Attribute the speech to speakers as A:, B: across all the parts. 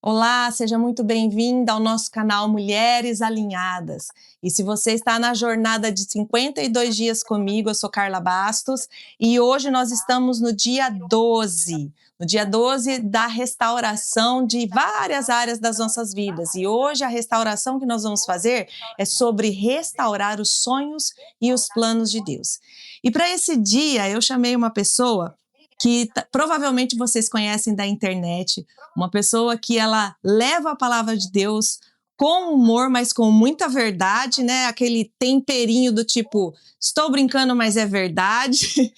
A: Olá, seja muito bem-vinda ao nosso canal Mulheres Alinhadas. E se você está na jornada de 52 dias comigo, eu sou Carla Bastos e hoje nós estamos no dia 12 da restauração de várias áreas das nossas vidas. E hoje a restauração que nós vamos fazer é sobre restaurar os sonhos e os planos de Deus. E para esse dia eu chamei uma pessoa que provavelmente vocês conhecem da internet, uma pessoa que ela leva a palavra de Deus com humor, mas com muita verdade, né? Aquele temperinho do tipo, estou brincando, mas é verdade.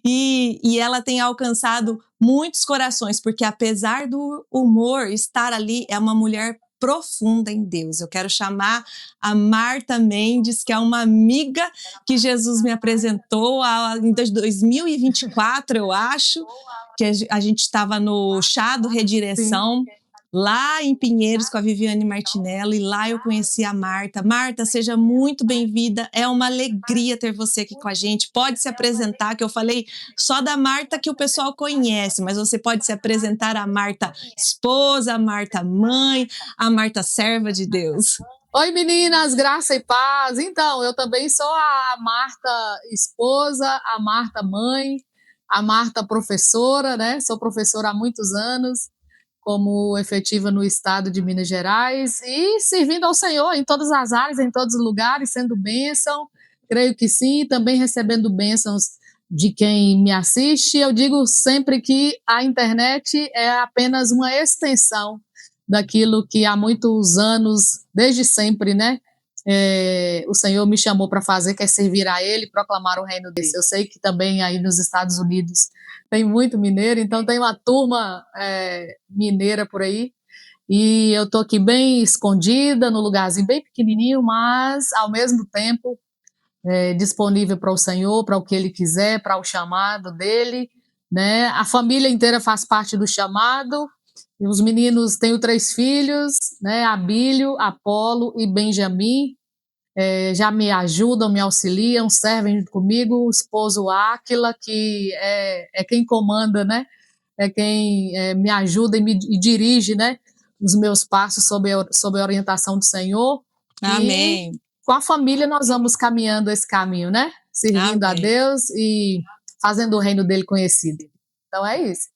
A: e ela tem alcançado muitos corações, porque apesar do humor estar ali, é uma mulher profunda em Deus. Eu quero chamar a Marta Mendes, que é uma amiga que Jesus me apresentou em 2024, eu acho, que a gente estava no Chá do Redireção, lá em Pinheiros com a Viviane Martinello, e lá eu conheci a Marta. Marta, seja muito bem-vinda, é uma alegria ter você aqui com a gente. Pode se apresentar, que eu falei só da Marta que o pessoal conhece, mas você pode se apresentar a Marta esposa, a Marta mãe, a Marta serva de Deus.
B: Oi meninas, graça e paz. Então, eu também sou a Marta esposa, a Marta mãe, a Marta professora, né? Sou professora há muitos anos, como efetiva no estado de Minas Gerais e servindo ao Senhor em todas as áreas, em todos os lugares, sendo bênção, creio que sim, também recebendo bênçãos de quem me assiste. Eu digo sempre que a internet é apenas uma extensão daquilo que há muitos anos, desde sempre, né? O Senhor me chamou para fazer, que é servir a Ele, proclamar o reino dele. Eu sei que também aí nos Estados Unidos tem muito mineiro, então tem uma turma mineira por aí, e eu estou aqui bem escondida, no lugarzinho bem pequenininho, mas ao mesmo tempo disponível para o Senhor, para o que Ele quiser, para o chamado dele, né? A família inteira faz parte do chamado. Os meninos, tenho 3 filhos, né? Abílio, Apolo e Benjamim, já me ajudam, me auxiliam, servem junto comigo. O esposo Áquila, que é quem comanda, né? É quem me ajuda e dirige, né? Os meus passos sob a orientação do Senhor.
A: Amém.
B: E com a família nós vamos caminhando esse caminho, né? Servindo a Deus e fazendo o reino dele conhecido. Então é isso.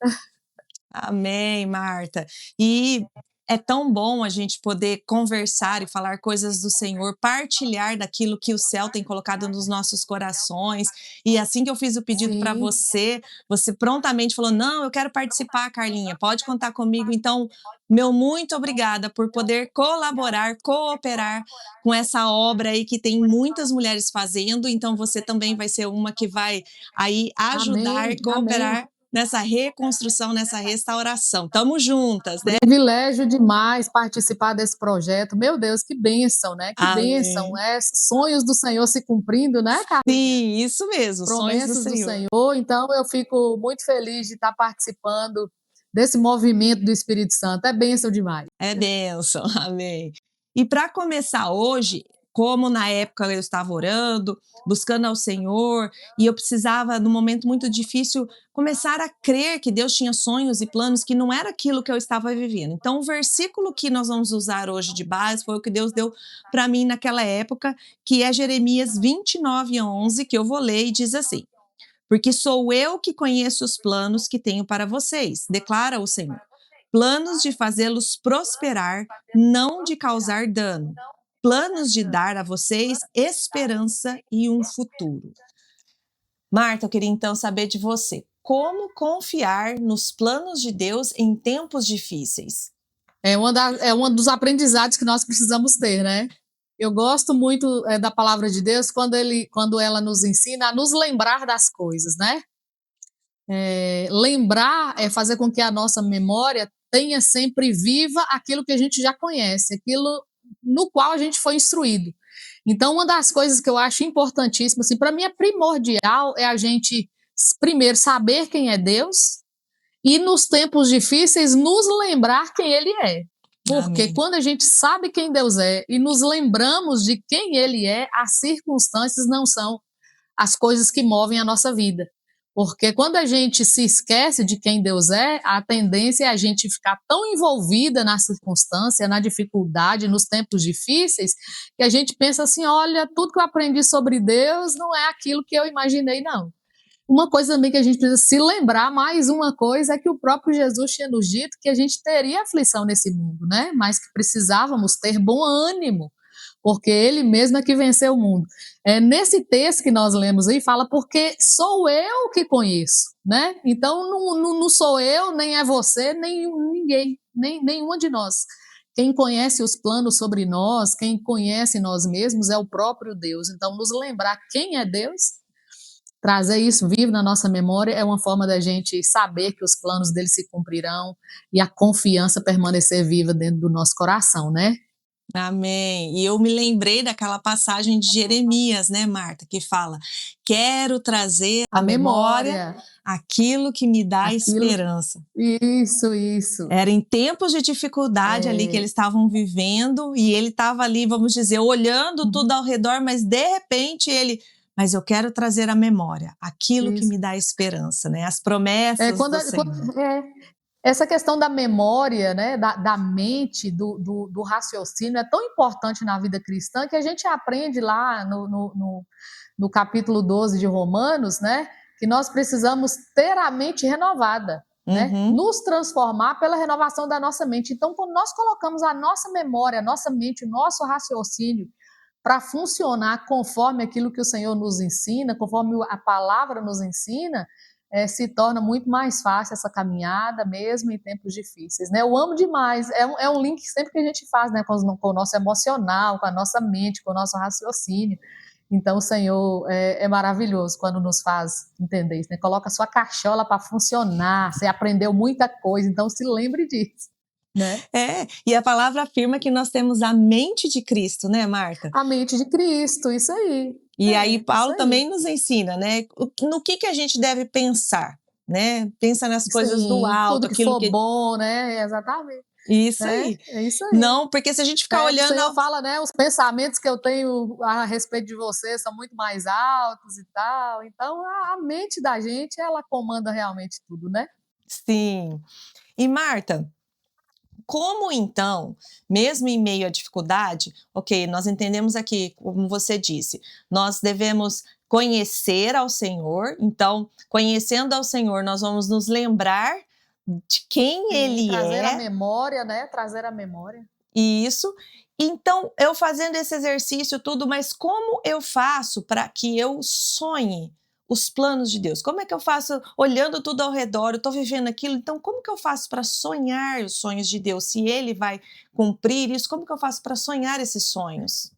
A: Amém, Marta. E é tão bom a gente poder conversar e falar coisas do Senhor, partilhar daquilo que o céu tem colocado nos nossos corações. E assim que eu fiz o pedido para você, você prontamente falou: não, eu quero participar, Carlinha, pode contar comigo. Então, meu muito obrigada por poder colaborar, cooperar com essa obra aí que tem muitas mulheres fazendo. Então, você também vai ser uma que vai aí ajudar e cooperar. Amém. Nessa reconstrução, nessa restauração. Tamo juntas, né?
B: Privilégio demais participar desse projeto. Meu Deus, que bênção, né? Que bênção. Sonhos do Senhor se cumprindo, né, Carlinha?
A: Sim, isso mesmo,
B: promessas
A: sonhos do
B: Senhor. Então, eu fico muito feliz de estar participando desse movimento do Espírito Santo. É bênção demais.
A: É bênção, amém. E para começar hoje, como na época eu estava orando, buscando ao Senhor, e eu precisava, num momento muito difícil, começar a crer que Deus tinha sonhos e planos, que não era aquilo que eu estava vivendo. Então, o versículo que nós vamos usar hoje de base foi o que Deus deu para mim naquela época, que é Jeremias 29:11, que eu vou ler e diz assim: porque sou eu que conheço os planos que tenho para vocês, declara o Senhor. Planos de fazê-los prosperar, não de causar dano. Planos de dar a vocês esperança e um futuro. Marta, eu queria então saber de você. Como confiar nos planos de Deus em tempos difíceis?
B: É um dos aprendizados que nós precisamos ter, né? Eu gosto muito da palavra de Deus quando ela nos ensina a nos lembrar das coisas, né? Lembrar é fazer com que a nossa memória tenha sempre viva aquilo que a gente já conhece, aquilo no qual a gente foi instruído. Então, uma das coisas que eu acho importantíssima, assim, para mim é primordial, é a gente primeiro saber quem é Deus e nos tempos difíceis nos lembrar quem Ele é. Porque Amém. Quando a gente sabe quem Deus é e nos lembramos de quem Ele é, as circunstâncias não são as coisas que movem a nossa vida. Porque quando a gente se esquece de quem Deus é, a tendência é a gente ficar tão envolvida na circunstância, na dificuldade, nos tempos difíceis, que a gente pensa assim, olha, tudo que eu aprendi sobre Deus não é aquilo que eu imaginei, não. Uma coisa também que a gente precisa se lembrar, mais uma coisa, é que o próprio Jesus tinha nos dito que a gente teria aflição nesse mundo, né? Mas que precisávamos ter bom ânimo, porque ele mesmo é que venceu o mundo. Nesse texto que nós lemos aí, fala porque sou eu que conheço, né? Então não sou eu, nem é você, nem ninguém, nem nenhuma de nós. Quem conhece os planos sobre nós, quem conhece nós mesmos é o próprio Deus. Então, nos lembrar quem é Deus, trazer isso vivo na nossa memória é uma forma da gente saber que os planos dele se cumprirão e a confiança permanecer viva dentro do nosso coração, né?
A: Amém. E eu me lembrei daquela passagem de Jeremias, né, Marta, que fala: quero trazer à memória aquilo que me dá esperança.
B: Isso.
A: Era em tempos de dificuldade ali que eles estavam vivendo, e ele estava ali, vamos dizer, olhando tudo ao redor, mas de repente mas eu quero trazer à memória aquilo que me dá esperança, né? As promessas do Senhor.
B: Essa questão da memória, né, da mente, do raciocínio, é tão importante na vida cristã que a gente aprende lá no capítulo 12 de Romanos, né, que nós precisamos ter a mente renovada, né, nos transformar pela renovação da nossa mente. Então, quando nós colocamos a nossa memória, a nossa mente, o nosso raciocínio para funcionar conforme aquilo que o Senhor nos ensina, conforme a palavra nos ensina, se torna muito mais fácil essa caminhada, mesmo em tempos difíceis, né? Eu amo demais, é um link sempre que a gente faz, né, com o nosso emocional, com a nossa mente, com o nosso raciocínio. Então o Senhor é maravilhoso quando nos faz entender isso, né? Coloca a sua cachola para funcionar, você aprendeu muita coisa, então se lembre disso. Né?
A: E a palavra afirma que nós temos a mente de Cristo, né, Marta?
B: A mente de Cristo, isso aí.
A: E aí Paulo também nos ensina, né, no que a gente deve pensar, né? Pensa nas coisas do alto,
B: tudo que
A: aquilo
B: for bom, né? Exatamente.
A: Isso aí.
B: É isso aí.
A: Não, porque se a gente ficar olhando...
B: O Senhor fala, né, os pensamentos que eu tenho a respeito de você são muito mais altos e tal. Então, a mente da gente, ela comanda realmente tudo, né?
A: Sim. E Marta, como então, mesmo em meio à dificuldade, ok, nós entendemos aqui, como você disse, nós devemos conhecer ao Senhor, então, conhecendo ao Senhor, nós vamos nos lembrar de quem Ele
B: trazer
A: é.
B: Trazer a memória, né? Trazer a memória.
A: Isso. Então, eu fazendo esse exercício tudo, mas como eu faço para que eu sonhe os planos de Deus? Como é que eu faço, olhando tudo ao redor, eu estou vivendo aquilo, então como que eu faço para sonhar os sonhos de Deus? Se Ele vai cumprir isso, como que eu faço para sonhar esses sonhos?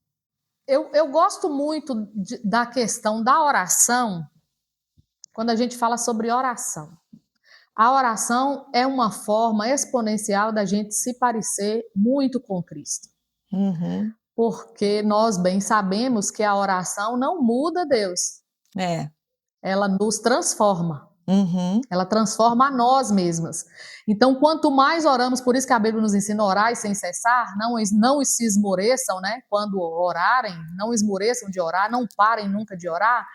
B: Eu gosto muito da questão da oração, quando a gente fala sobre oração. A oração é uma forma exponencial da gente se parecer muito com Cristo. Porque nós bem sabemos que a oração não muda Deus. Ela nos transforma. Ela transforma a nós mesmas. Então, quanto mais oramos, por isso que a Bíblia nos ensina a orar e sem cessar, não se esmoreçam, né? Quando orarem, não esmoreçam de orar, não parem nunca de orar.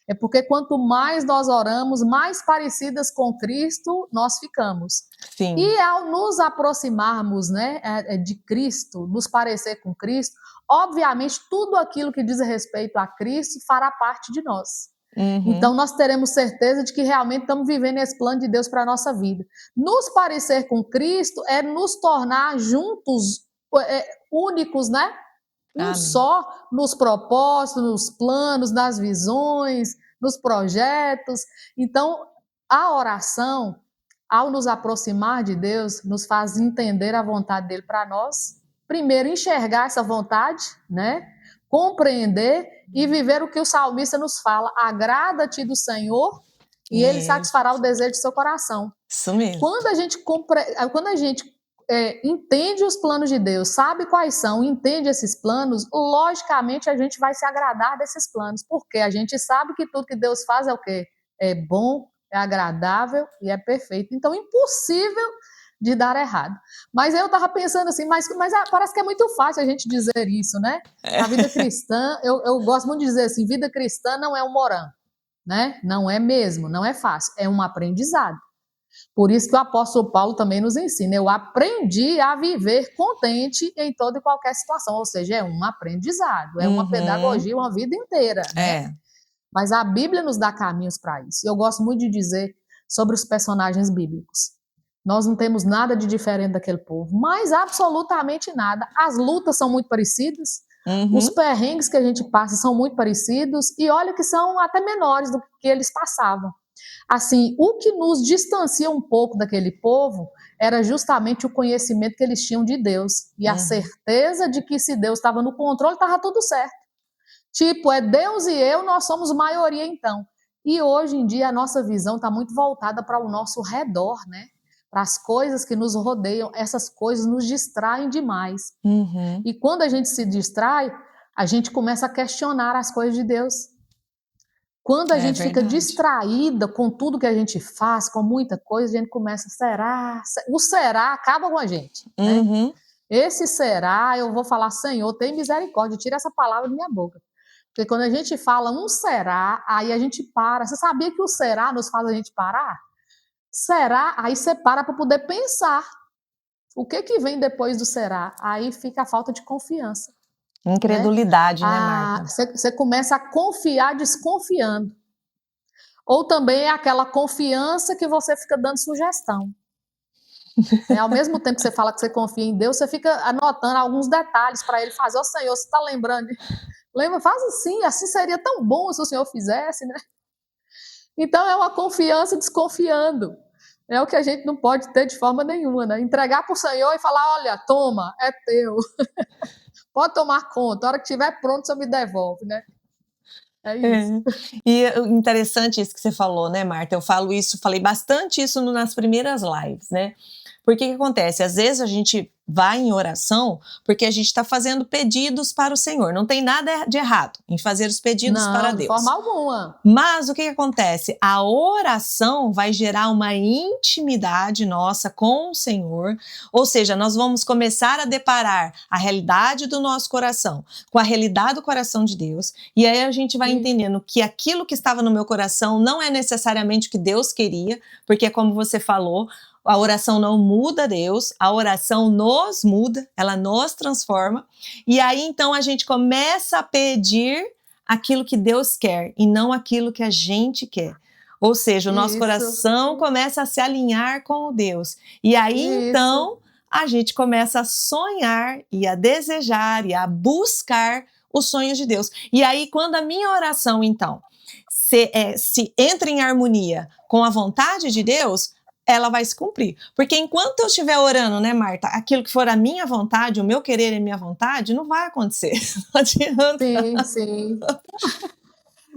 B: É porque quanto mais nós oramos, mais parecidas com Cristo nós ficamos.
A: Sim.
B: E ao nos aproximarmos, né, de Cristo, nos parecer com Cristo, obviamente tudo aquilo que diz respeito a Cristo fará parte de nós. Então nós teremos certeza de que realmente estamos vivendo esse plano de Deus para a nossa vida. Nos parecer com Cristo é nos tornar juntos, únicos, né? Só nos propósitos, nos planos, nas visões, nos projetos. Então, a oração, ao nos aproximar de Deus, nos faz entender a vontade dele para nós. Primeiro, enxergar essa vontade, né? Compreender e viver o que o salmista nos fala. Agrada-te do Senhor e ele satisfará o desejo do seu coração.
A: Isso mesmo.
B: Quando a gente entende os planos de Deus, sabe quais são, entende esses planos, logicamente a gente vai se agradar desses planos, porque a gente sabe que tudo que Deus faz é o quê? É bom, é agradável e é perfeito. Então, impossível de dar errado. Mas eu estava pensando assim, mas parece que é muito fácil a gente dizer isso, né? A vida cristã, eu gosto muito de dizer assim, vida cristã não é um morango, né? Não é mesmo, não é fácil, é um aprendizado. Por isso que o apóstolo Paulo também nos ensina, eu aprendi a viver contente em toda e qualquer situação, ou seja, é um aprendizado, é uma pedagogia uma vida inteira, né? Mas a Bíblia nos dá caminhos para isso. Eu gosto muito de dizer sobre os personagens bíblicos. Nós não temos nada de diferente daquele povo, mas absolutamente nada. As lutas são muito parecidas, os perrengues que a gente passa são muito parecidos, e olha que são até menores do que eles passavam. Assim, o que nos distancia um pouco daquele povo era justamente o conhecimento que eles tinham de Deus e a certeza de que se Deus estava no controle, estava tudo certo. Tipo, é Deus e eu, nós somos maioria então. E hoje em dia a nossa visão está muito voltada para o nosso redor, né? Para as coisas que nos rodeiam, essas coisas nos distraem demais. E quando a gente se distrai, a gente começa a questionar as coisas de Deus. Quando a gente fica distraída com tudo que a gente faz, com muita coisa, a gente começa, será? O será acaba com a gente. Né? Esse será, eu vou falar, Senhor, tem misericórdia, tira essa palavra da minha boca. Porque quando a gente fala um será, aí a gente para. Você sabia que o será nos faz a gente parar? Será, aí você para poder pensar. O que vem depois do será? Aí fica a falta de confiança.
A: Incredulidade, né, Marta?
B: Você começa a confiar desconfiando. Ou também é aquela confiança que você fica dando sugestão. Ao mesmo tempo que você fala que você confia em Deus, você fica anotando alguns detalhes para ele fazer. Ô Senhor, você está lembrando? Lembra? Faz assim seria tão bom se o Senhor fizesse, né? Então é uma confiança desconfiando. É o que a gente não pode ter de forma nenhuma, né? Entregar para o Senhor e falar, olha, toma, é teu. Pode tomar conta, a hora que estiver pronto, você me devolve, né? É isso.
A: E interessante isso que você falou, né, Marta? Eu falei bastante isso nas primeiras lives, né? Porque o que acontece? Às vezes a gente vai em oração porque a gente está fazendo pedidos para o Senhor. Não tem nada de errado em fazer os pedidos para Deus.
B: Não, de forma alguma.
A: Mas o que acontece? A oração vai gerar uma intimidade nossa com o Senhor, ou seja, nós vamos começar a deparar a realidade do nosso coração com a realidade do coração de Deus, e aí a gente vai entendendo que aquilo que estava no meu coração não é necessariamente o que Deus queria, porque como você falou, a oração não muda Deus, a oração nos muda, ela nos transforma, e aí então a gente começa a pedir aquilo que Deus quer e não aquilo que a gente quer. Ou seja, o nosso coração começa a se alinhar com o Deus. E aí então a gente começa a sonhar e a desejar e a buscar os sonhos de Deus. E aí quando a minha oração então se entra em harmonia com a vontade de Deus, ela vai se cumprir. Porque enquanto eu estiver orando, né, Marta, aquilo que for a minha vontade, o meu querer e a minha vontade, não vai acontecer. Não adianta.
B: Sim.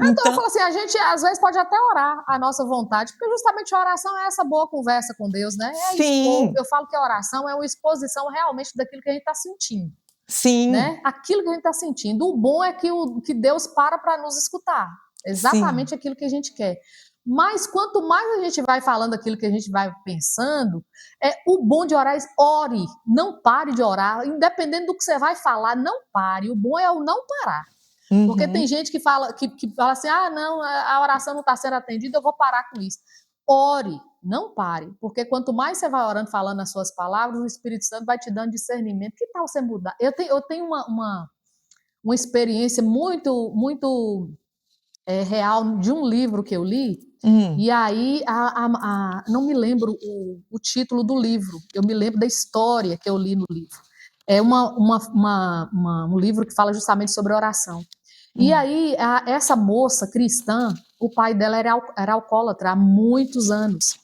B: Então eu falo assim, a gente às vezes pode até orar a nossa vontade, porque justamente a oração é essa boa conversa com Deus, né?
A: Sim.
B: Eu falo que a oração é uma exposição realmente daquilo que a gente está sentindo.
A: Sim.
B: Né? Aquilo que a gente está sentindo. O bom é que Deus para nos escutar. Exatamente aquilo que a gente quer. Mas quanto mais a gente vai falando aquilo que a gente vai pensando, o bom de orar é ore, não pare de orar, independente do que você vai falar, não pare. O bom é o não parar. Porque tem gente que fala assim, não, a oração não está sendo atendida, eu vou parar com isso. Ore, não pare, porque quanto mais você vai orando, falando as suas palavras, o Espírito Santo vai te dando discernimento. Que tal você mudar? Eu tenho uma experiência muito, muito real de um livro que eu li, e aí não me lembro o título do livro, eu me lembro da história que eu li no livro. É um livro que fala justamente sobre oração. E aí, essa moça cristã, o pai dela era alcoólatra há muitos anos.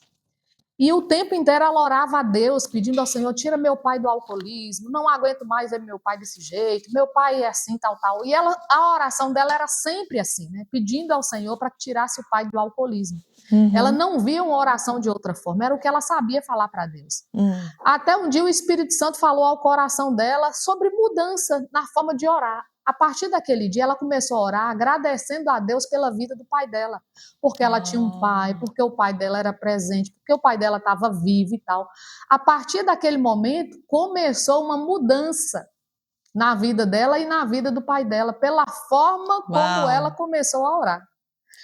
B: E o tempo inteiro ela orava a Deus, pedindo ao Senhor, tira meu pai do alcoolismo, não aguento mais ver meu pai desse jeito, meu pai é assim, tal. E a oração dela era sempre assim, né? Pedindo ao Senhor para que tirasse o pai do alcoolismo. Ela não via uma oração de outra forma, era o que ela sabia falar para Deus. Até um dia o Espírito Santo falou ao coração dela sobre mudança na forma de orar. A partir daquele dia, ela começou a orar agradecendo a Deus pela vida do pai dela. Porque ela tinha um pai, porque o pai dela era presente, porque o pai dela estava vivo e tal. A partir daquele momento, começou uma mudança na vida dela e na vida do pai dela, pela forma como ela começou a orar.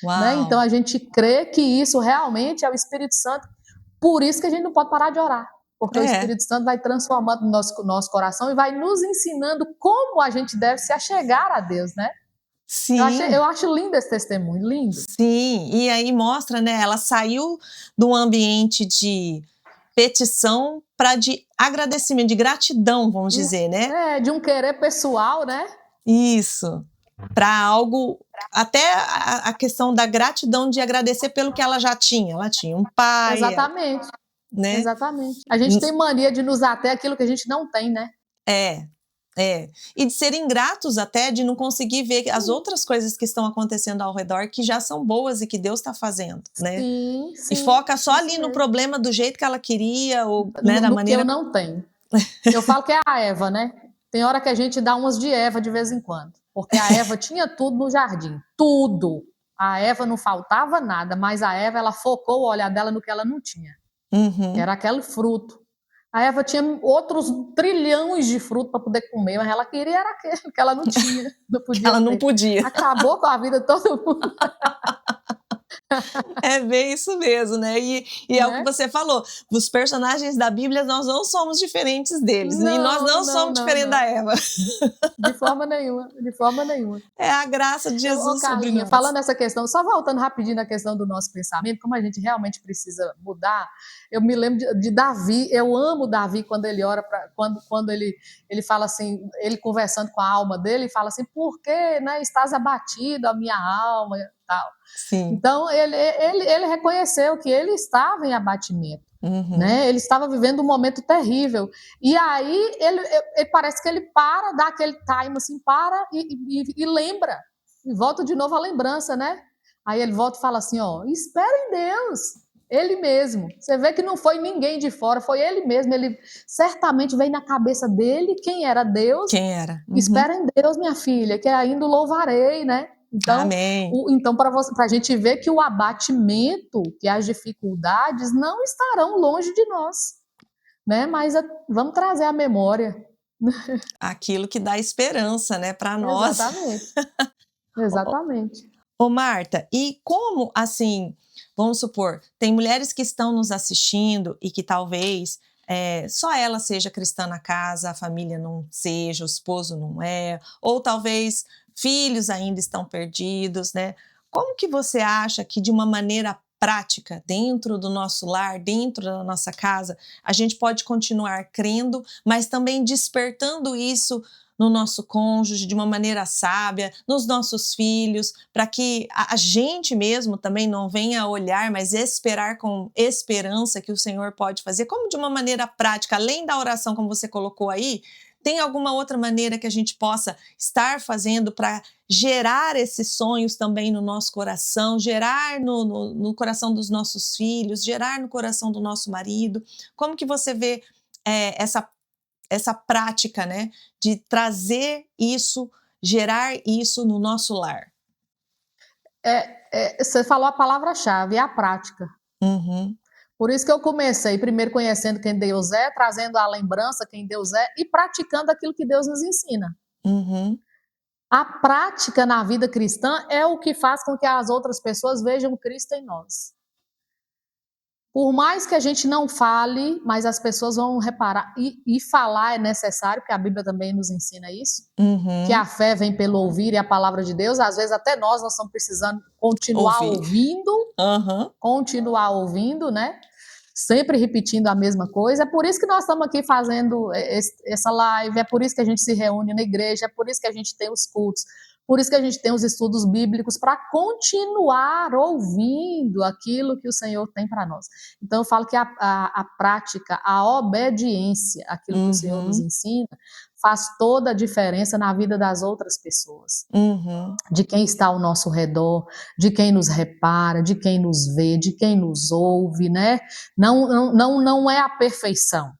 B: Né?
A: Uau.
B: Então a gente crê que isso realmente é o Espírito Santo. Por isso que a gente não pode parar de orar, porque o Espírito Santo vai transformando o nosso coração e vai nos ensinando como a gente deve se achegar a Deus, né?
A: Sim.
B: Eu acho lindo esse testemunho, lindo.
A: Sim, e aí mostra, né, ela saiu do ambiente de petição para de agradecimento, de gratidão, vamos dizer, né?
B: De um querer pessoal, né?
A: Isso, para algo, até a questão da gratidão de agradecer pelo que ela já tinha. Ela tinha um pai,
B: Exatamente,
A: né?
B: exatamente. A gente tem mania de nos ater aquilo que a gente não tem, né?
A: E de ser ingratos até, de não conseguir ver as outras coisas que estão acontecendo ao redor, que já são boas e que Deus está fazendo, né?
B: Sim,
A: e foca só ali no problema do jeito que ela queria, ou né, da maneira...
B: que eu não tenho. Eu falo que é a Eva, né? Tem hora que a gente dá umas de Eva de vez em quando, porque a Eva tinha tudo no jardim, tudo. A Eva não faltava nada, mas a Eva, ela focou o olhar dela no que ela não tinha. Era aquele fruto. A Eva tinha outros trilhões de frutos para poder comer, mas ela queria era aquele que ela não tinha. Não podia
A: ela não podia.
B: Acabou com a vida de todo mundo.
A: É bem isso mesmo, né? E é o que você falou. Os personagens da Bíblia, nós não somos diferentes deles. E nós não somos diferentes da Eva.
B: De forma nenhuma, de forma nenhuma.
A: É a graça de Jesus sobre nós.
B: Falando nessa questão, só voltando rapidinho na questão do nosso pensamento, como a gente realmente precisa mudar, eu me lembro de Davi, eu amo Davi quando ele ora, quando ele fala assim, ele conversando com a alma dele, e fala assim, por que, né, estás abatido a minha alma e tal.
A: Sim.
B: Então, ele reconheceu que ele estava em abatimento. Né? Ele estava vivendo um momento terrível. E aí, ele parece que ele para, dá aquele time assim, para e lembra. E volta de novo a lembrança, né? Aí ele volta e fala assim, ó, espera em Deus. Ele mesmo. Você vê que não foi ninguém de fora, foi ele mesmo. Ele certamente veio na cabeça dele quem era Deus.
A: Quem era?
B: Espera em Deus, minha filha, que ainda o louvarei, né? Então, para a gente ver que o abatimento, que as dificuldades não estarão longe de nós, né? Mas vamos trazer à memória
A: aquilo que dá esperança, né, para nós.
B: Exatamente. Exatamente.
A: Ô Marta, e como assim, vamos supor, tem mulheres que estão nos assistindo e que talvez só ela seja cristã na casa, a família não seja, o esposo não é, ou talvez filhos ainda estão perdidos, né? Como que você acha que de uma maneira prática, dentro do nosso lar, dentro da nossa casa, a gente pode continuar crendo, mas também despertando isso no nosso cônjuge de uma maneira sábia, nos nossos filhos, para que a gente mesmo também não venha olhar, mas esperar com esperança que o Senhor pode fazer, como de uma maneira prática, além da oração, como você colocou aí, tem alguma outra maneira que a gente possa estar fazendo para gerar esses sonhos também no nosso coração, gerar no coração dos nossos filhos, gerar no coração do nosso marido? Como que você vê essa prática, né, de trazer isso, gerar isso no nosso lar?
B: Você falou a palavra-chave, é a prática. Por isso que eu comecei primeiro conhecendo quem Deus é, trazendo à lembrança quem Deus é e praticando aquilo que Deus nos ensina. A prática na vida cristã é o que faz com que as outras pessoas vejam Cristo em nós. Por mais que a gente não fale, mas as pessoas vão reparar. E falar é necessário, porque a Bíblia também nos ensina isso. Que a fé vem pelo ouvir e a palavra de Deus. Às vezes até nós estamos precisando continuar ouvindo. Continuar ouvindo, né? Sempre repetindo a mesma coisa. É por isso que nós estamos aqui fazendo essa live. É por isso que a gente se reúne na igreja. É por isso que a gente tem os cultos. Por isso que a gente tem os estudos bíblicos, para continuar ouvindo aquilo que o Senhor tem para nós. Então, eu falo que a prática, a obediência àquilo que o Senhor nos ensina, faz toda a diferença na vida das outras pessoas. De quem está ao nosso redor, de quem nos repara, de quem nos vê, de quem nos ouve, né? Não é a perfeição.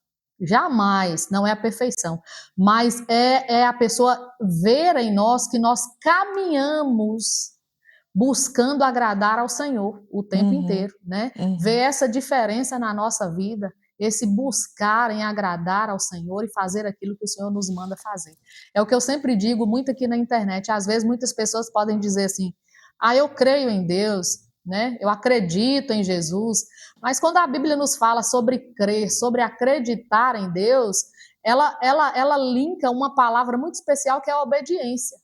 B: Jamais, não é a perfeição, mas é a pessoa ver em nós que nós caminhamos buscando agradar ao Senhor o tempo inteiro, né? Ver essa diferença na nossa vida, esse buscar em agradar ao Senhor e fazer aquilo que o Senhor nos manda fazer. É o que eu sempre digo muito aqui na internet. Às vezes muitas pessoas podem dizer assim, eu creio em Deus, né? Eu acredito em Jesus. Mas quando a Bíblia nos fala sobre crer, sobre acreditar em Deus, ela linka uma palavra muito especial que é a obediência.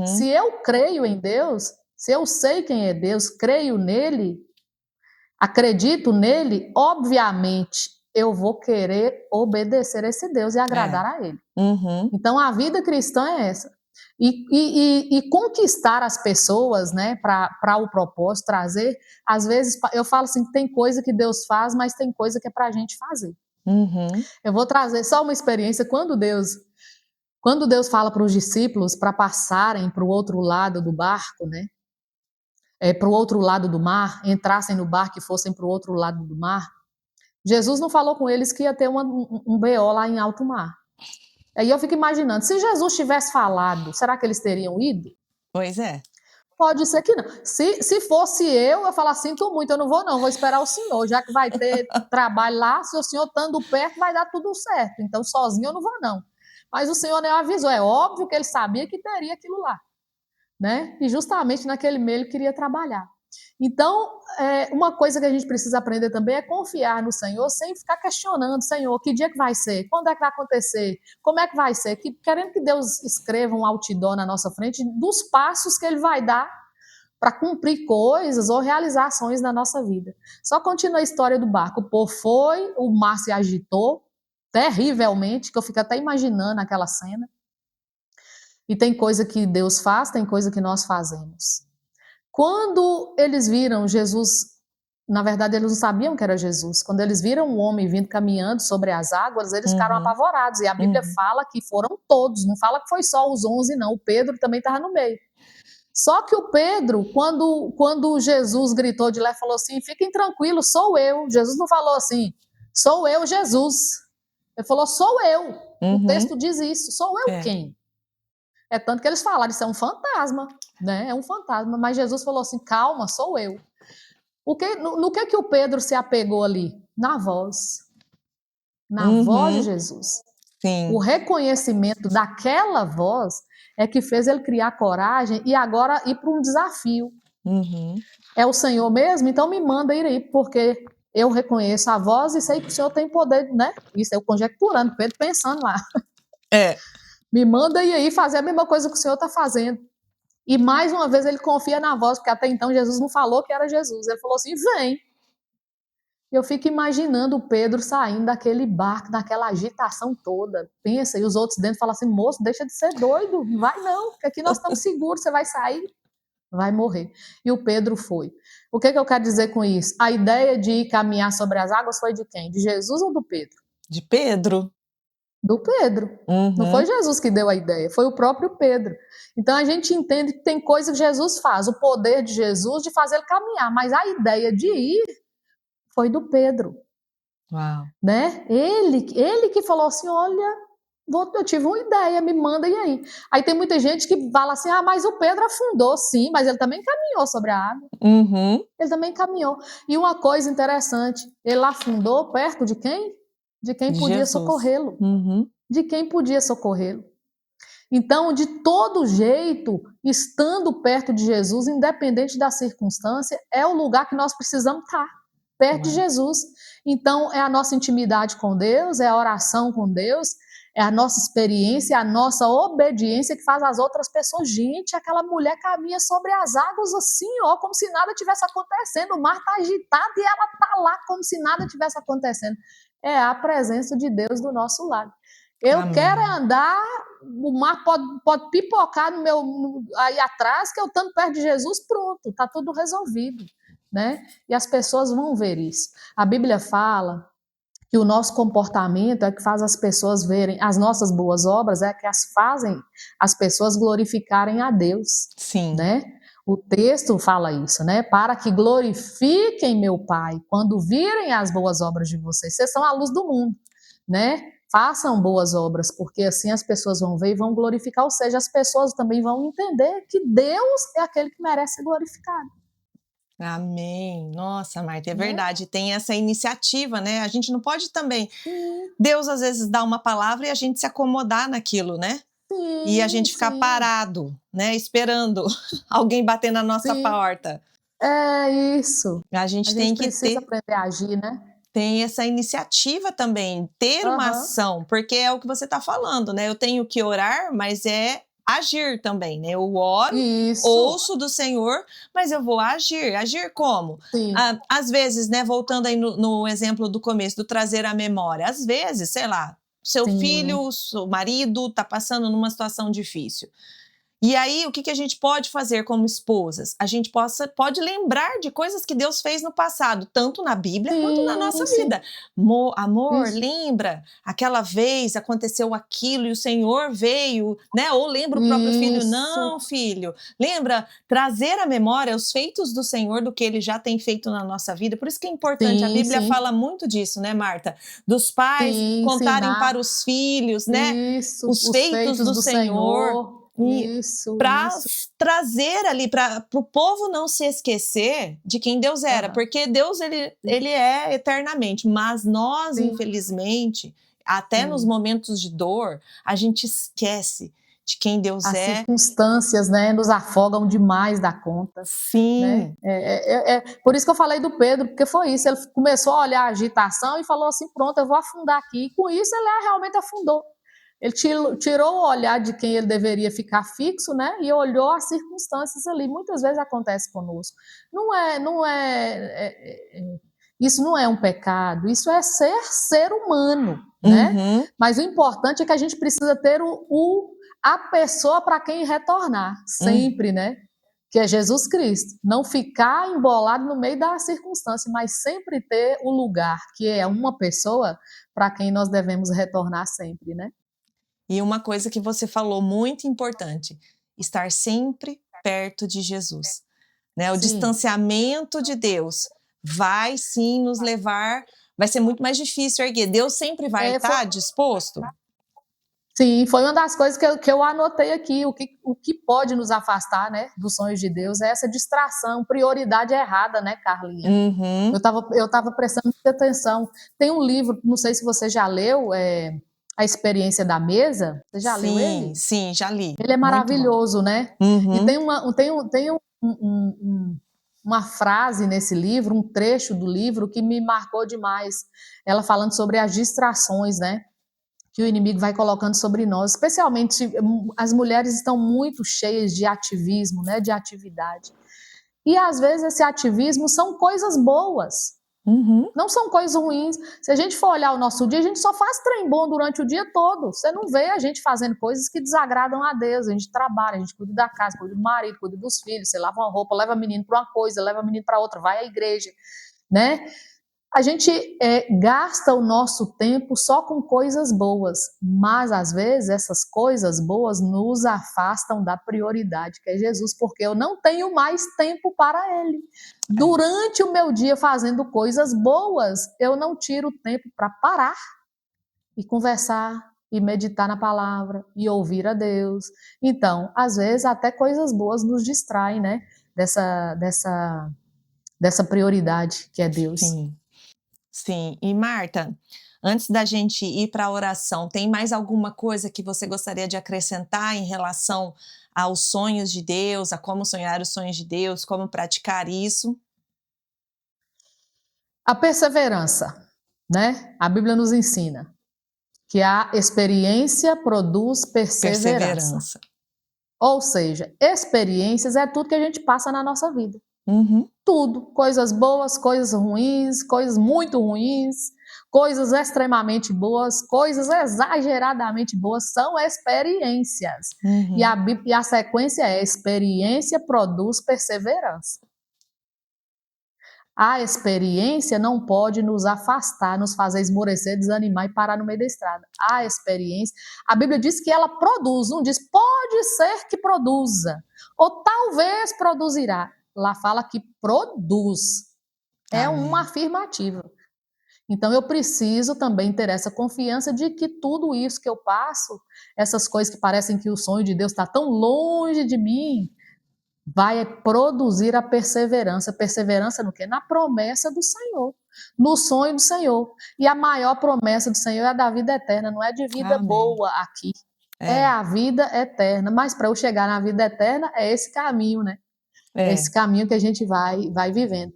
B: Se eu creio em Deus, se eu sei quem é Deus, creio nele, acredito nele, obviamente eu vou querer obedecer a esse Deus e agradar a ele. Então a vida cristã é essa. E conquistar as pessoas, né, para o propósito, trazer, às vezes eu falo assim, tem coisa que Deus faz, mas tem coisa que é para a gente fazer. Eu vou trazer só uma experiência, quando Deus fala para os discípulos para passarem para o outro lado do barco, né, para o outro lado do mar, entrassem no barco e fossem para o outro lado do mar, Jesus não falou com eles que ia ter um BO lá em alto mar. Aí eu fico imaginando, se Jesus tivesse falado, será que eles teriam ido?
A: Pois é.
B: Pode ser que não. Se fosse eu falar, sinto muito, eu não vou esperar o senhor, já que vai ter trabalho lá, se o senhor estando perto vai dar tudo certo, então sozinho eu não vou não. Mas o senhor nem avisou, é óbvio que ele sabia que teria aquilo lá, né? E justamente naquele meio ele queria trabalhar. Então, uma coisa que a gente precisa aprender também é confiar no Senhor sem ficar questionando, Senhor, que dia que vai ser? Quando é que vai acontecer? Como é que vai ser? Querendo que Deus escreva um outdoor na nossa frente dos passos que Ele vai dar para cumprir coisas ou realizar ações na nossa vida. Só continua a história do barco. O povo foi, o mar se agitou terrivelmente, que eu fico até imaginando aquela cena. E tem coisa que Deus faz, tem coisa que nós fazemos. Quando eles viram Jesus, na verdade eles não sabiam que era Jesus, quando eles viram um homem vindo caminhando sobre as águas, eles ficaram apavorados, e a Bíblia fala que foram todos, não fala que foi só os 11 não, o Pedro também estava no meio. Só que o Pedro, quando Jesus gritou de lá, falou assim, fiquem tranquilos, sou eu. Jesus não falou assim, sou eu, Jesus. Ele falou, sou eu. O texto diz isso, sou eu quem? É tanto que eles falaram, isso é um fantasma, né? É um fantasma. Mas Jesus falou assim, calma, sou eu. No que o Pedro se apegou ali? Na voz. Na voz de Jesus.
A: Sim.
B: O reconhecimento daquela voz é que fez ele criar coragem e agora ir para um desafio. É o Senhor mesmo? Então me manda ir aí, porque eu reconheço a voz e sei que o Senhor tem poder, né? Isso eu conjecturando, Pedro pensando lá. Me manda ir aí fazer a mesma coisa que o Senhor está fazendo. E mais uma vez ele confia na voz, porque até então Jesus não falou que era Jesus. Ele falou assim, vem. Eu fico imaginando o Pedro saindo daquele barco, daquela agitação toda. Pensa, e os outros dentro falam assim, moço, deixa de ser doido, não vai não, porque aqui nós estamos seguros, você vai sair, vai morrer. E o Pedro foi. O que eu quero dizer com isso? A ideia de ir caminhar sobre as águas foi de quem? De Jesus ou do Pedro?
A: De Pedro.
B: Do Pedro. Não foi Jesus que deu a ideia, foi o próprio Pedro. Então a gente entende que tem coisa que Jesus faz, o poder de Jesus de fazer ele caminhar, mas a ideia de ir foi do Pedro.
A: Uau.
B: Né? Ele que falou assim, olha, eu tive uma ideia, me manda e aí. Aí tem muita gente que fala assim, mas o Pedro afundou, sim, mas ele também caminhou sobre a água. Ele também caminhou. E uma coisa interessante, ele afundou perto de quem? De quem podia socorrê-lo. De quem podia socorrê-lo. Então, de todo jeito, estando perto de Jesus, independente da circunstância, é o lugar que nós precisamos estar, perto de Jesus. Então, é a nossa intimidade com Deus, é a oração com Deus, é a nossa experiência, é a nossa obediência que faz as outras pessoas. Gente, aquela mulher caminha sobre as águas assim, ó, como se nada tivesse acontecendo. O mar está agitado e ela está lá como se nada tivesse acontecendo. É a presença de Deus do nosso lado. Eu quero andar, o mar pode pipocar aí atrás, que eu estando perto de Jesus, pronto, está tudo resolvido, né? E as pessoas vão ver isso. A Bíblia fala que o nosso comportamento é que faz as pessoas verem, as nossas boas obras é que fazem as pessoas glorificarem a Deus.
A: Sim.
B: Né? O texto fala isso, né? Para que glorifiquem meu Pai quando virem as boas obras de vocês. Vocês são a luz do mundo, né? Façam boas obras, porque assim as pessoas vão ver e vão glorificar, ou seja, as pessoas também vão entender que Deus é aquele que merece ser glorificado.
A: Amém. Nossa, Marta, é verdade, tem essa iniciativa, né? A gente não pode também... Deus às vezes dá uma palavra e a gente se acomodar naquilo, né? e a
B: Sim,
A: gente ficar
B: sim,
A: parado, né, esperando alguém bater na nossa
B: sim.
A: porta.
B: É isso.
A: A
B: A
A: gente
B: gente
A: tem que
B: precisa
A: ter
B: aprender a agir, né?
A: essa iniciativa também, ter uma
B: Aham.
A: ação, porque é o que você está falando, né, eu tenho que orar, mas é agir também, né, eu oro,
B: Isso.
A: ouço do Senhor, mas eu vou agir. Agir como?
B: Sim,
A: Às vezes, né, voltando aí no exemplo do começo, do trazer à memória, às vezes, sei lá, seu
B: sim,
A: filho, seu marido está passando numa situação difícil. E aí, o que, que a gente pode fazer como esposas? A gente pode lembrar de coisas que Deus fez no passado, tanto na Bíblia quanto na nossa
B: sim, sim.
A: vida. Amor,
B: Isso,
A: lembra? Aquela vez aconteceu aquilo e o Senhor veio, né? Ou lembra o próprio filho?
B: isso,
A: Não, filho. Lembra? Trazer à memória os feitos do Senhor, do que Ele já tem feito na nossa vida. Por isso que é importante, a
B: sim,
A: Bíblia
B: sim,
A: fala muito disso, né, Marta? Dos pais
B: sim,
A: contarem
B: ensinar
A: para os filhos, né?
B: isso,
A: Os
B: os
A: feitos
B: feitos
A: do
B: do
A: Senhor.
B: Senhor, isso,
A: Para
B: isso.
A: trazer ali, para o povo não se esquecer de quem Deus era,
B: Aham.
A: porque Deus ele é eternamente, mas nós,
B: Sim,
A: infelizmente, até nos
B: sim.
A: momentos de dor, a gente esquece de quem Deus
B: As
A: é.
B: circunstâncias, né, nos afogam demais da conta, né?
A: Sim.
B: Por isso que eu falei do Pedro, porque foi isso. Ele começou a olhar a agitação e falou assim: pronto, eu vou afundar aqui. E com isso ele realmente afundou. Ele tirou o olhar de quem ele deveria ficar fixo, né? E olhou as circunstâncias ali. Muitas vezes acontece conosco. Isso não é um pecado. Isso é ser humano, né?
A: Uhum.
B: Mas o importante é que a gente precisa ter a pessoa para quem retornar,
A: Uhum.
B: sempre, né? Que é Jesus Cristo. Não ficar embolado no meio da circunstância, mas sempre ter o lugar, que é uma pessoa para quem nós devemos retornar sempre, né?
A: E uma coisa que você falou muito importante, estar sempre perto de Jesus, né? O
B: Sim.
A: distanciamento de Deus vai sim nos levar, vai ser muito mais difícil erguer. Deus sempre vai
B: É,
A: estar disposto?
B: sim, foi uma das coisas que eu anotei aqui. O que pode nos afastar, né, dos sonhos de Deus é essa distração, prioridade errada, né, Carlinha? Eu
A: Uhum.
B: estava eu tava prestando muita atenção. Tem um livro, não sei se você já leu, A Experiência da Mesa. Você já leu
A: Sim,
B: ele?
A: sim, já li.
B: Ele é
A: Muito bom.
B: maravilhoso, né? E
A: Uhum.
B: uma frase nesse livro, um trecho do livro que me marcou demais. Ela falando sobre as distrações, né? Que o inimigo vai colocando sobre nós, especialmente as mulheres estão muito cheias de ativismo, né, de atividade. E às vezes esse ativismo são coisas boas,
A: Uhum.
B: não são coisas ruins. Se a gente for olhar o nosso dia, a gente só faz trem bom durante o dia todo. Você não vê a gente fazendo coisas que desagradam a Deus. A gente trabalha, a gente cuida da casa, cuida do marido, cuida dos filhos, você lava uma roupa, leva menino para uma coisa, leva menino para outra, vai à igreja, né? A gente gasta o nosso tempo só com coisas boas, mas às vezes essas coisas boas nos afastam da prioridade, que é Jesus, porque eu não tenho mais tempo para Ele.
A: É.
B: Durante o meu dia fazendo coisas boas, eu não tiro tempo para parar e conversar e meditar na palavra e ouvir a Deus. Então, às vezes até coisas boas nos distraem, né? Dessa prioridade que é Deus.
A: Sim, sim. E Marta, antes da gente ir para a oração, tem mais alguma coisa que você gostaria de acrescentar em relação aos sonhos de Deus, a como sonhar os sonhos de Deus, como praticar isso?
B: A perseverança, né? A Bíblia nos ensina que a experiência produz perseverança.
A: Perseverança.
B: Ou seja, experiências é tudo que a gente passa na nossa vida.
A: Uhum.
B: Tudo, coisas boas, coisas ruins, coisas muito ruins, coisas extremamente boas, coisas exageradamente boas, são experiências.
A: Uhum.
B: E a sequência é: experiência produz perseverança. A experiência não pode nos afastar, nos fazer esmorecer, desanimar e parar no meio da estrada. A experiência, a Bíblia diz que ela produz, não diz pode ser que produza, ou talvez produzirá. Lá fala que produz. É uma
A: Amém.
B: afirmativa. Então eu preciso também ter essa confiança de que tudo isso que eu passo, essas coisas que parecem que o sonho de Deus está tão longe de mim, vai produzir a perseverança. Perseverança no quê? Na promessa do Senhor, no sonho do Senhor. E a maior promessa do Senhor é a da vida eterna, não é de vida
A: Amém.
B: boa aqui. É
A: É,
B: a vida eterna, mas para eu chegar na vida eterna é esse caminho, né? É esse
A: é.
B: caminho que a gente vai vivendo.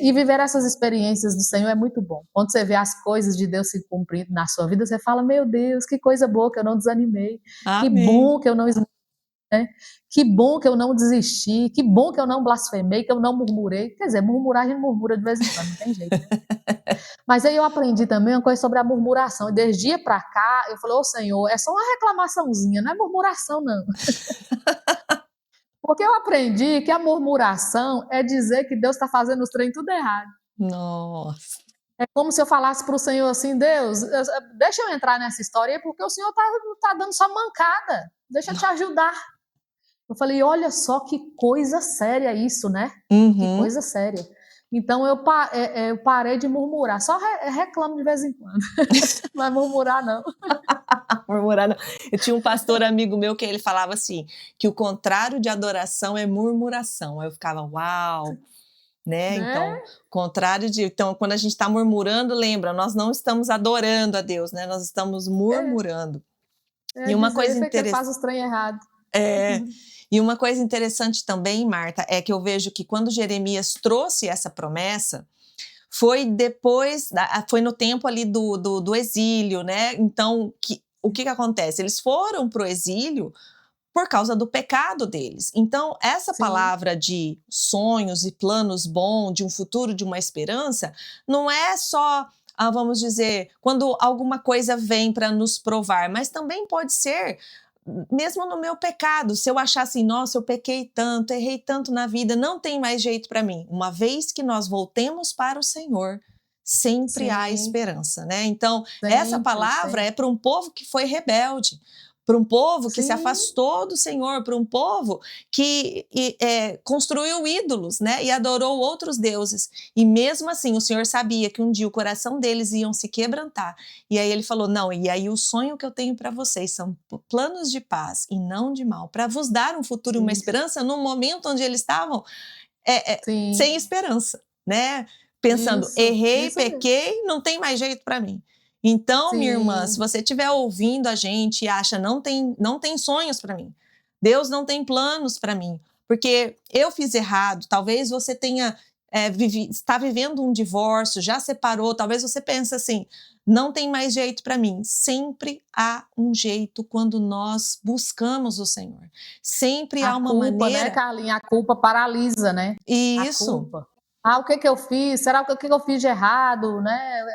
B: E viver essas experiências do Senhor é muito bom. Quando você vê as coisas de Deus se cumprindo na sua vida, você fala, meu Deus, que coisa boa que eu não desanimei, que
A: Amém.
B: bom que eu não, né? Que bom que eu não desisti, que bom que eu não blasfemei, que eu não murmurei. Quer dizer, murmurar a gente murmura de vez em quando, não tem jeito, né? Mas aí eu aprendi também uma coisa sobre a murmuração. E desde dia para cá, eu falei, ô Senhor, é só uma reclamaçãozinha, não é murmuração, não. Porque eu aprendi que a murmuração é dizer que Deus está fazendo os trem tudo errado.
A: Nossa.
B: É como se eu falasse para o Senhor assim, Deus, deixa eu entrar nessa história aí, porque o Senhor tá dando só mancada. Deixa eu te ajudar. Eu falei, olha só que coisa séria isso, né? Que
A: Uhum.
B: coisa séria. Então eu parei de murmurar, só reclamo de vez em quando. Não vai murmurar, não.
A: Murmurar não. Eu tinha um pastor amigo meu que ele falava assim, que o contrário de adoração é murmuração. Aí eu ficava, uau, né?
B: Né?
A: Então, então, quando a gente está murmurando, lembra, nós não estamos adorando a Deus, né? Nós estamos
B: É,
A: murmurando.
B: é
A: E uma
B: dizer
A: coisa
B: foi que ele faz
A: interessante,
B: os trem errado.
A: é, e uma coisa interessante também, Marta, é que eu vejo que quando Jeremias trouxe essa promessa, foi depois, foi no tempo ali do exílio, né? Então, o que acontece? Eles foram para o exílio por causa do pecado deles. Então, essa
B: Sim,
A: palavra de sonhos e planos bons, de um futuro, de uma esperança, não é só, vamos dizer, quando alguma coisa vem para nos provar, mas também pode ser mesmo no meu pecado, se eu achar assim, nossa, eu pequei tanto, errei tanto na vida, não tem mais jeito para mim. Uma vez que nós voltemos para o Senhor, sempre há
B: sim,
A: esperança, né? Então, essa
B: sempre,
A: palavra é
B: sempre.
A: para um povo que foi rebelde, para um povo que se
B: Sim,
A: afastou do Senhor, para um povo que construiu ídolos, né? E adorou outros deuses. E mesmo assim, o Senhor sabia que um dia o coração deles iam se quebrantar. E aí ele falou: não, e aí o sonho que eu tenho para vocês são planos de paz e não de mal, para vos dar um futuro e uma
B: isso,
A: esperança no momento onde eles estavam sem
B: sim,
A: esperança, né? Pensando, errei,
B: isso mesmo.
A: pequei, não tem mais jeito para mim. Então, minha irmã, se
B: Sim,
A: você estiver ouvindo a gente e acha não tem sonhos para mim, Deus não tem planos para mim, porque eu fiz errado, talvez você tenha está vivendo um divórcio, já separou, talvez você pense assim, não tem mais jeito para mim. Sempre há um jeito quando nós buscamos o Senhor. Sempre
B: a
A: há uma
B: culpa, né,
A: maneira.
B: Carlinha? A culpa paralisa, né?
A: E
B: A
A: isso.
B: culpa. Ah, o que que eu fiz? Será que eu fiz de errado, né?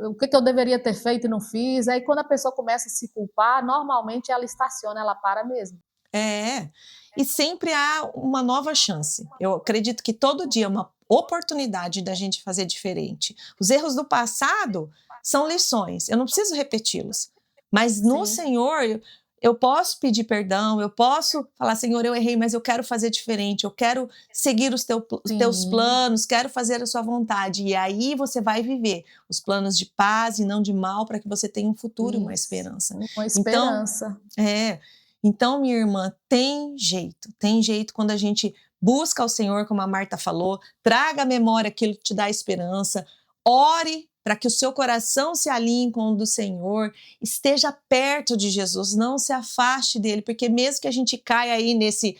B: O que que eu deveria ter feito e não fiz? Aí quando a pessoa começa a se culpar, normalmente ela estaciona, ela para mesmo.
A: É, e sempre há uma nova chance. Eu acredito que todo dia é uma oportunidade da gente fazer diferente. Os erros do passado são lições, eu não preciso repeti-los. Mas no
B: Sim,
A: Senhor, eu posso pedir perdão, eu posso falar, Senhor, eu errei, mas eu quero fazer diferente, eu quero seguir os teus
B: sim,
A: planos, quero fazer a sua vontade. E aí você vai viver os planos de paz e não de mal, para que você tenha um futuro e uma
B: isso.
A: esperança.
B: Uma
A: Então,
B: esperança.
A: é. Então, minha irmã, tem jeito quando a gente busca o Senhor, como a Marta falou, traga à memória aquilo que te dá esperança, ore para que o seu coração se alinhe com o do Senhor, esteja perto de Jesus, não se afaste dele, porque mesmo que a gente caia aí nesse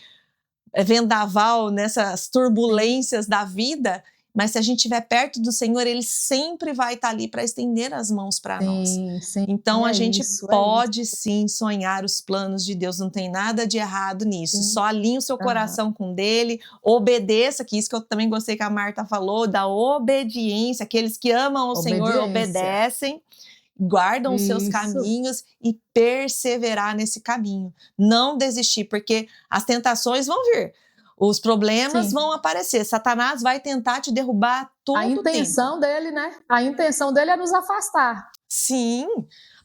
A: vendaval, nessas
B: Sim,
A: turbulências da vida, mas se a gente estiver perto do Senhor, Ele sempre vai estar ali para estender as mãos para nós.
B: sim, sim.
A: Então a
B: É
A: gente
B: isso, é isso.
A: pode sim sonhar os planos de Deus, não tem nada de errado nisso.
B: Sim.
A: Só alinhe o seu
B: Aham.
A: coração com dele, obedeça, que isso que eu também gostei que a Marta falou, da obediência. Aqueles que amam o Senhor
B: Obediência.
A: obedecem, guardam os seus
B: Isso.
A: caminhos e perseverar nesse caminho. Não desistir, porque as tentações vão vir, os problemas vão
B: Sim.
A: aparecer, Satanás vai tentar te derrubar
B: A
A: todo o tempo.
B: intenção dele, né? A intenção dele é nos afastar.
A: Sim,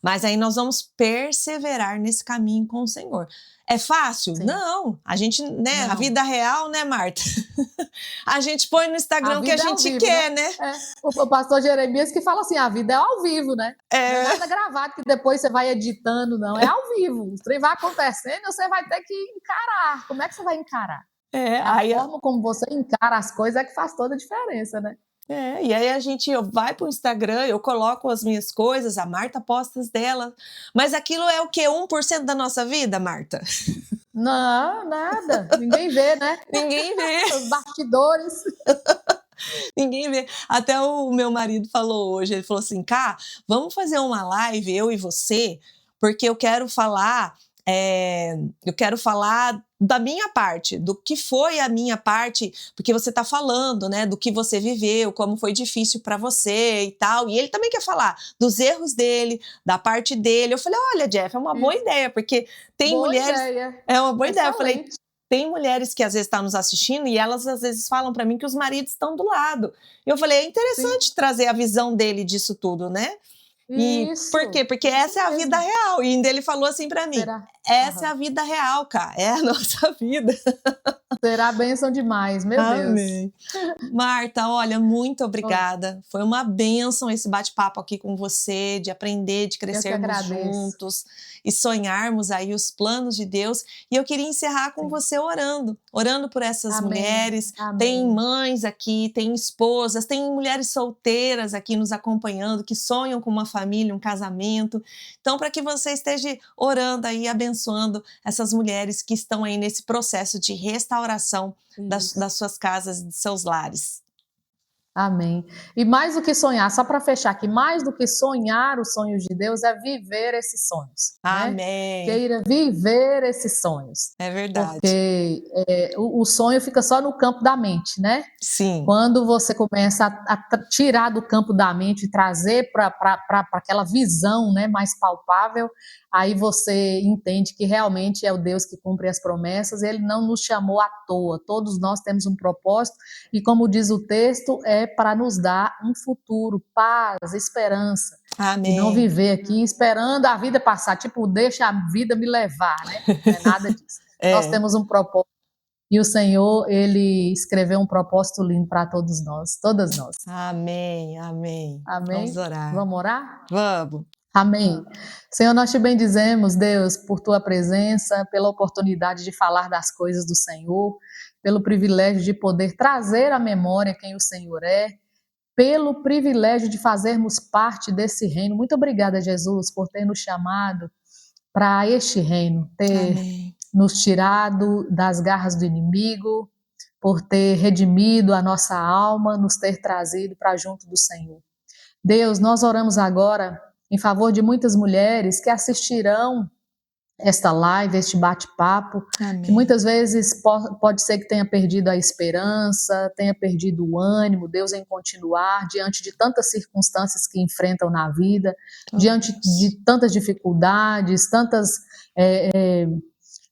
A: mas aí nós vamos perseverar nesse caminho com o Senhor. É fácil?
B: Sim.
A: Não. A gente, né, a
B: Não.
A: vida real, né, Marta? A gente põe no
B: A
A: Instagram o que a
B: vida é ao
A: gente
B: vivo, né?
A: quer, né?
B: O pastor Jeremias que fala assim: a vida é ao vivo, né? Não é
A: É,
B: nada gravado que depois você vai editando, não. É ao vivo. O trem vai acontecendo e você vai ter que encarar. Como é que você vai encarar? É a
A: aí
B: forma como você encara as coisas é que faz toda a diferença, né?
A: E aí a gente vai para o Instagram, eu coloco as minhas coisas, a Marta posta as dela. Mas aquilo é o quê? 1% da nossa vida, Marta?
B: Não, nada. Ninguém vê, né?
A: Ninguém vê.
B: Os bastidores.
A: Ninguém vê. Até o meu marido falou hoje, ele falou assim, Cá, vamos fazer uma live, eu e você, porque eu quero falar da minha parte, do que foi a minha parte, porque você está falando, né, do que você viveu, como foi difícil para você e tal, e ele também quer falar dos erros dele, da parte dele. Eu falei, olha, Jeff, é uma boa ideia, porque tem
B: boa
A: mulheres...
B: Ideia.
A: É uma boa ideia. Eu
B: Excelente.
A: falei, tem mulheres que às vezes estão nos assistindo e elas às vezes falam para mim que os maridos estão do lado. Eu falei, é interessante trazer a visão dele disso tudo, né? E
B: Isso.
A: por quê? Porque essa é a vida real. E ainda ele falou assim para mim, essa é a vida real, cara, é a nossa vida.
B: Será bênção demais, meu
A: Amém.
B: Deus.
A: Marta, olha, muito obrigada. Foi uma bênção esse bate-papo aqui com você, de aprender, de crescermos juntos e sonharmos aí os planos de Deus. E eu queria encerrar com você orando por essas mulheres.
B: Amém.
A: Tem mães aqui, tem esposas, tem mulheres solteiras aqui nos acompanhando, que sonham com uma família, um casamento. Então, para que você esteja orando aí, abençoando essas mulheres que estão aí nesse processo de restauração das suas casas e de seus lares.
B: Amém. E mais do que sonhar, só para fechar aqui, mais do que sonhar os sonhos de Deus é viver esses sonhos.
A: Amém.
B: Né? Queira viver esses sonhos.
A: É verdade.
B: Porque o sonho fica só no campo da mente, né?
A: Sim.
B: Quando você começa a tirar do campo da mente e trazer para aquela visão, né, mais palpável, aí você entende que realmente é o Deus que cumpre as promessas. Ele não nos chamou à toa. Todos nós temos um propósito e, como diz o texto, é para nos dar um futuro, paz, esperança.
A: Amém.
B: E não viver aqui esperando a vida passar, tipo, deixa a vida me levar, né? Não é nada disso. Nós temos um propósito. E o Senhor, Ele escreveu um propósito lindo para todos nós, todas nós.
A: Amém, amém.
B: Amém?
A: Vamos orar.
B: Vamos orar?
A: Vamos.
B: Amém. Senhor, nós te bendizemos, Deus, por tua presença, pela oportunidade de falar das coisas do Senhor, pelo privilégio de poder trazer à memória quem o Senhor é, pelo privilégio de fazermos parte desse reino. Muito obrigada, Jesus, por ter nos chamado para este reino, ter nos tirado das garras do inimigo, por ter redimido a nossa alma, nos ter trazido para junto do Senhor. Deus, nós oramos agora em favor de muitas mulheres que assistirão esta live, este bate-papo, que muitas vezes pode ser que tenha perdido a esperança, tenha perdido o ânimo, Deus, em continuar diante de tantas circunstâncias que enfrentam na vida, diante de tantas dificuldades, tantas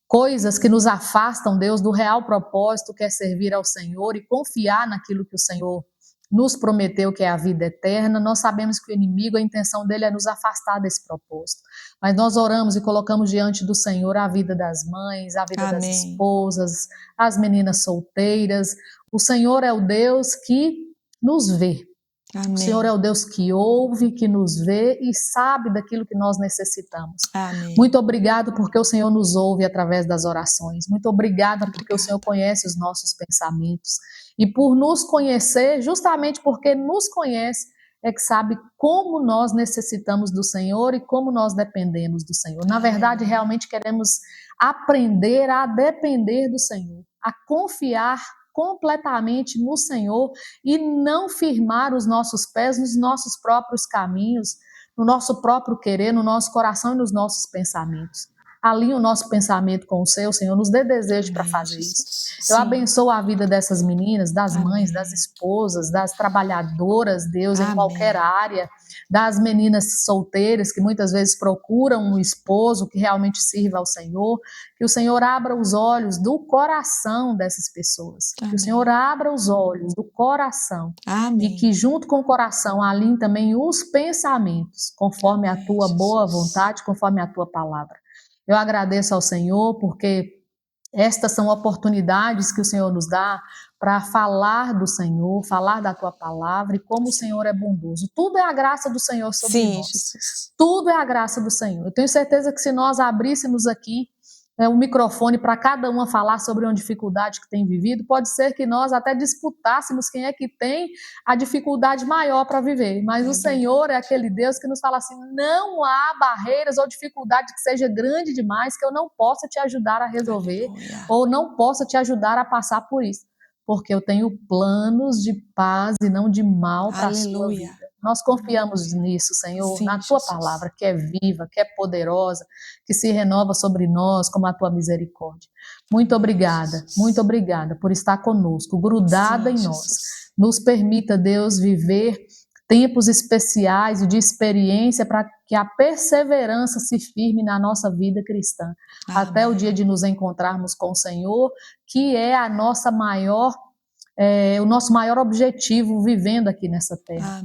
B: coisas que nos afastam, Deus, do real propósito que é servir ao Senhor e confiar naquilo que o Senhor nos prometeu, que é a vida eterna. Nós sabemos que o inimigo, a intenção dele é nos afastar desse propósito. Mas nós oramos e colocamos diante do Senhor a vida das mães, a vida das esposas, as meninas solteiras. O Senhor é o Deus que nos vê. Amém. O Senhor é o Deus que ouve, que nos vê e sabe daquilo que nós necessitamos. Amém. Muito obrigado porque o Senhor nos ouve através das orações. Muito obrigada porque o Senhor conhece os nossos pensamentos. E por nos conhecer, justamente porque nos conhece, é que sabe como nós necessitamos do Senhor e como nós dependemos do Senhor. Na verdade, realmente queremos aprender a depender do Senhor, a confiar completamente no Senhor e não firmar os nossos pés nos nossos próprios caminhos, no nosso próprio querer, no nosso coração e nos nossos pensamentos. Alinhe o nosso pensamento com o seu, Senhor, nos dê desejo para fazer isso. Eu abençoo a vida dessas meninas, das mães, das esposas, das trabalhadoras, Deus, em qualquer área, das meninas solteiras que muitas vezes procuram um esposo que realmente sirva ao Senhor, que o Senhor abra os olhos do coração dessas pessoas, que o Senhor abra os olhos do coração e que junto com o coração alinhe também os pensamentos, conforme a tua boa vontade, conforme a tua palavra. Eu agradeço ao Senhor porque estas são oportunidades que o Senhor nos dá para falar do Senhor, falar da tua palavra e como o Senhor é bondoso. Tudo é a graça do Senhor sobre nós. Jesus. Tudo é a graça do Senhor. Eu tenho certeza que se nós abríssemos aqui um microfone para cada uma falar sobre uma dificuldade que tem vivido, pode ser que nós até disputássemos quem é que tem a dificuldade maior para viver, mas o Senhor é aquele Deus que nos fala assim, não há barreiras ou dificuldade que seja grande demais que eu não possa te ajudar a resolver, ou não possa te ajudar a passar por isso, porque eu tenho planos de paz e não de mal para a sua vida. Nós confiamos nisso, Senhor, na Tua palavra, que é viva, que é poderosa, que se renova sobre nós como a Tua misericórdia. Muito obrigada por estar conosco, grudada em nós. Nos permita, Deus, viver tempos especiais e de experiência para que a perseverança se firme na nossa vida cristã, até o dia de nos encontrarmos com o Senhor, que é a nossa o nosso maior objetivo vivendo aqui nessa terra.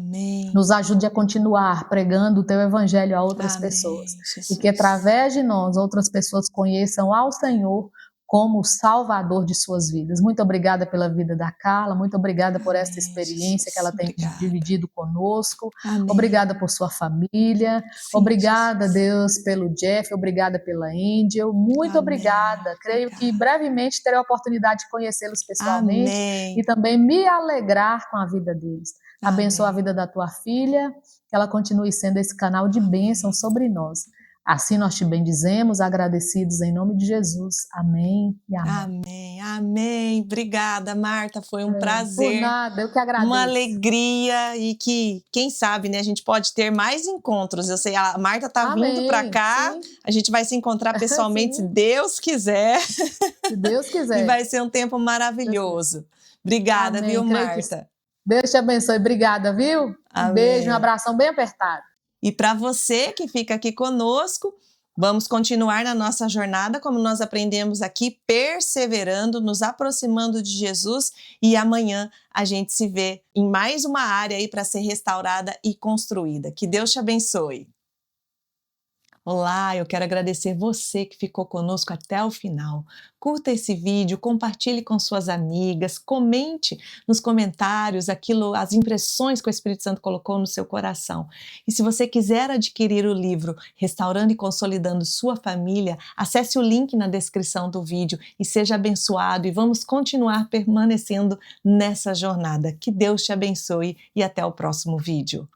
B: Nos ajude a continuar pregando o Teu Evangelho a outras pessoas. Jesus. E que através de nós, outras pessoas conheçam ao Senhor como o Salvador de suas vidas. Muito obrigada pela vida da Carla, muito obrigada por essa experiência que ela tem dividido conosco. Obrigada por sua família. Obrigada, Deus, pelo Jeff, obrigada pela Angel. Muito obrigada. Creio que brevemente terei a oportunidade de conhecê-los pessoalmente e também me alegrar com a vida deles. Abençoa a vida da tua filha, que ela continue sendo esse canal de bênção sobre nós. Assim nós te bendizemos, agradecidos em nome de Jesus. Amém e amém.
A: Amém. Obrigada, Marta. Foi um prazer.
B: Por nada, eu que agradeço.
A: Uma alegria e que, quem sabe, né, a gente pode ter mais encontros. Eu sei, a Marta está vindo para cá, a gente vai se encontrar pessoalmente, se Deus quiser.
B: Se Deus quiser.
A: E vai ser um tempo maravilhoso. Obrigada, viu, Marta?
B: Deus te abençoe. Obrigada, viu? Um beijo, um abração bem apertado.
A: E para você que fica aqui conosco, vamos continuar na nossa jornada, como nós aprendemos aqui, perseverando, nos aproximando de Jesus, e amanhã a gente se vê em mais uma área aí para ser restaurada e construída. Que Deus te abençoe. Olá, eu quero agradecer você que ficou conosco até o final. Curta esse vídeo, compartilhe com suas amigas, comente nos comentários as impressões que o Espírito Santo colocou no seu coração. E se você quiser adquirir o livro Restaurando e Consolidando Sua Família, acesse o link na descrição do vídeo e seja abençoado, e vamos continuar permanecendo nessa jornada. Que Deus te abençoe e até o próximo vídeo.